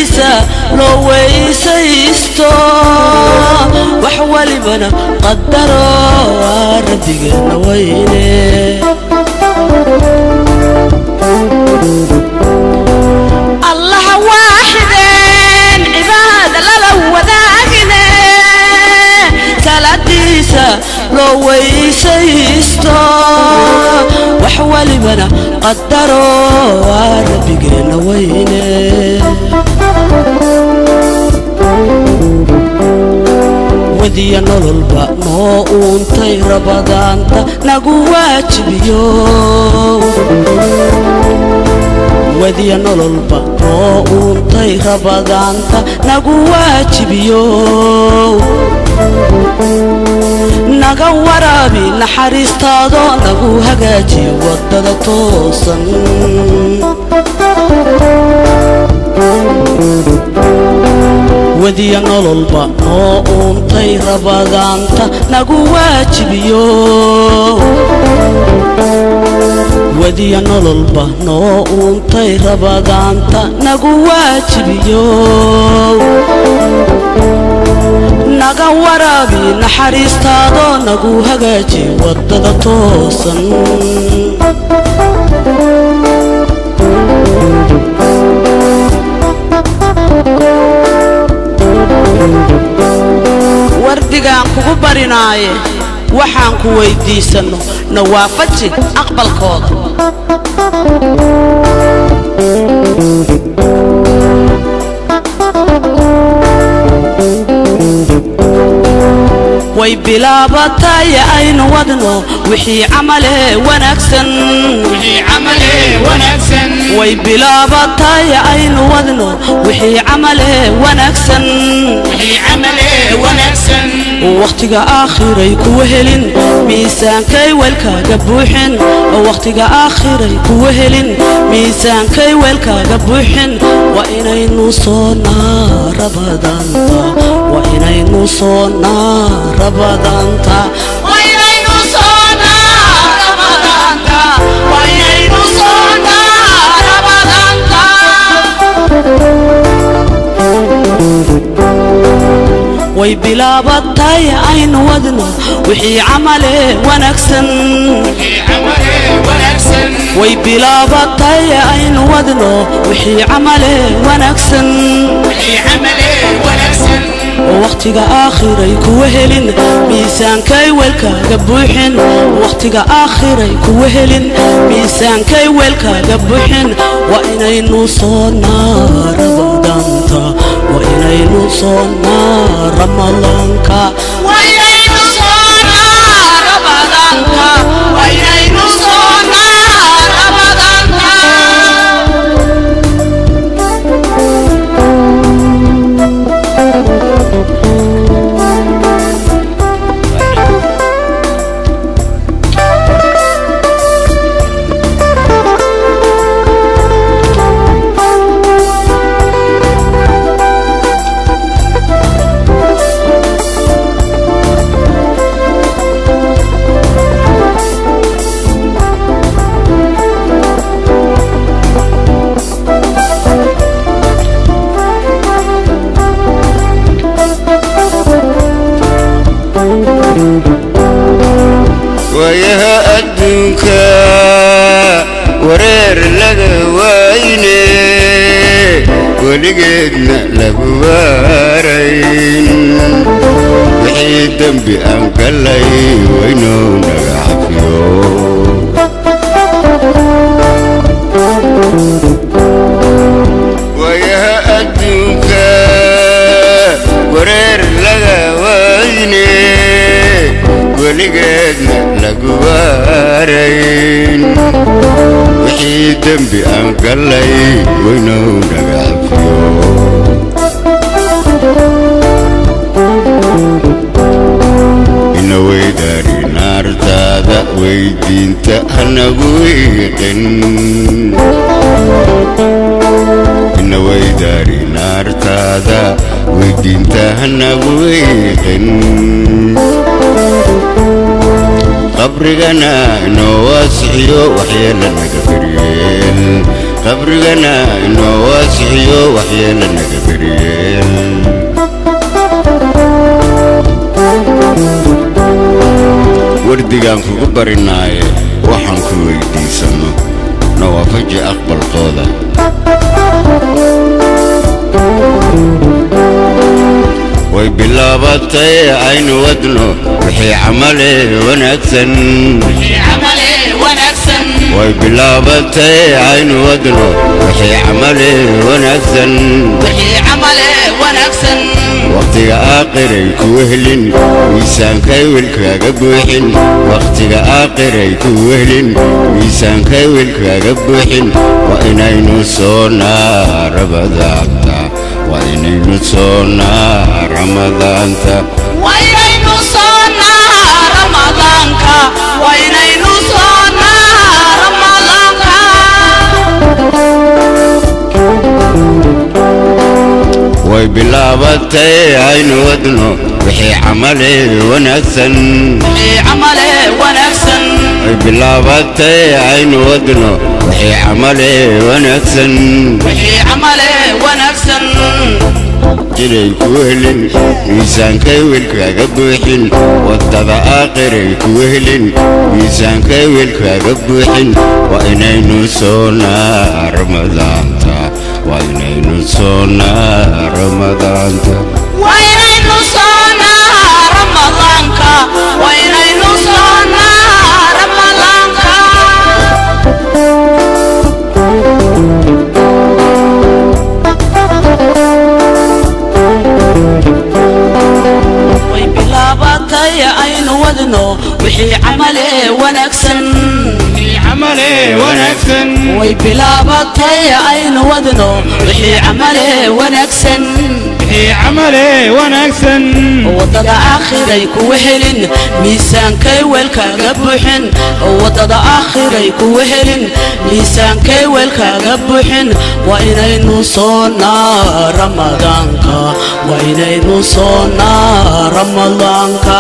saladiisa loo weysaysto wax walibana qadaro rabbigeena weyne الله واحدين عباد لو وداقنا saladiisa loo weysaysto wax walibana qadaro rabbigeena weyne wadiya nololba noo uuntay rabadaanta nagu waajibiyo wadiya nololba noo uuntay rabadaanta nagu waajibiyo naga waraabi naxariistaado nagu hagaaji wadada toosan wadiya nololba noo uuntay rabadaanta nagu waajibiyo wadiya nololba noo uuntay rabadaanta nagu waajibiyo naga waraabi naxariistaado nagu hagaaji wadada toosan wardigaan kugu barinaaye waxaan ku weydiisano nawaafaji aqbalkooda way bilaabatay aynu wadno wixii camale wanaagsan way bilaabatay aynu wadno wixii camale wanaagsan waqtiga aakhiray ku helin miisaankay walkaaga buuxin waqtiga aakhiray ku helin miisaankay walkaaga buuxin wa inaynu soonaa rabadaanta wa inaynu soonaa rabadaanta wa inaynu soonaa rabadaanta wa inaynu soonaa rabadaanta way bilaabatay aynu wadno wixii camale wanaagsan way bilaabatay aynu wadno wixii camale wanaagsan waqtiga aakhiray ku helin miisaankay walkaaga buuxin waqtiga aakhiray ku helin miisaankay walkaaga buuxin wa inaynu soonaa rabadaanta wa inaynu soonaa ramadaanka wa inaynu soonaa rabadaanka wa inaynu soonaa rabadaanka ويا أدنك ورير لغويني ولقيتنا لغوارين وحيد ذنبي أنقلي وينو نغعفيو ويا أدنك ورير لغويني ولقيتنا لغوارين وحيد ذنبي أنقلي وينو نغعفيو إنه ويداري نار تادا ويدين تأنا ويقن إنه ويداري نار تادا ويدين تأنا ويقن قبرنا نواسعيو وحيانا نقبريل qabrigana inoo waasixiyo waxyeelo naga beriyeen wardigaan kugu barinaaye waxaan ku weydiisano nawaafaji aqbalkooda way bilaabatay aynu wadno wixii camale wanaagsan way bilaabatay aynu wadno wixii camale wanaagsan waqtiga aaqiray ku wehlin miisaankay wilkaaga buuxin waqtiga aaqiray ku wehlin miisaankay wilkaaga buuxin waa inaynu soonaa ramadaanta waa inaynu soonaa ramadaanta waa inaynu soonaa ramadaanka waa inaynu soonaa ramadaanka way bilaabatay aynu wadno wixii camale wanaagsan way bilaabatay aynu wadno wixii camale wanaagsan jiray ku helin miisaankay wilkaaga buuxin wadada aaqiray ku helin miisaankay wilkaaga buuxin waa inaynu soonaa ramadaanta waa inaynu soonaa ramadaanta waa inaynu soonaa ramadaanka waa inaynu soonaa ramadaanka way bilaabatay aynu wadno wixii camale wanaagsan way bilaabatay aynu wadno wixii camale wanaagsan wadada aakhiray ku wehelin miisaankay weelkaaga buuxin wadada aakhiray ku wehelin miisaankay weelkaaga buuxin waa inaynu soonaa ramadaanka waa inaynu soonaa ramadaanka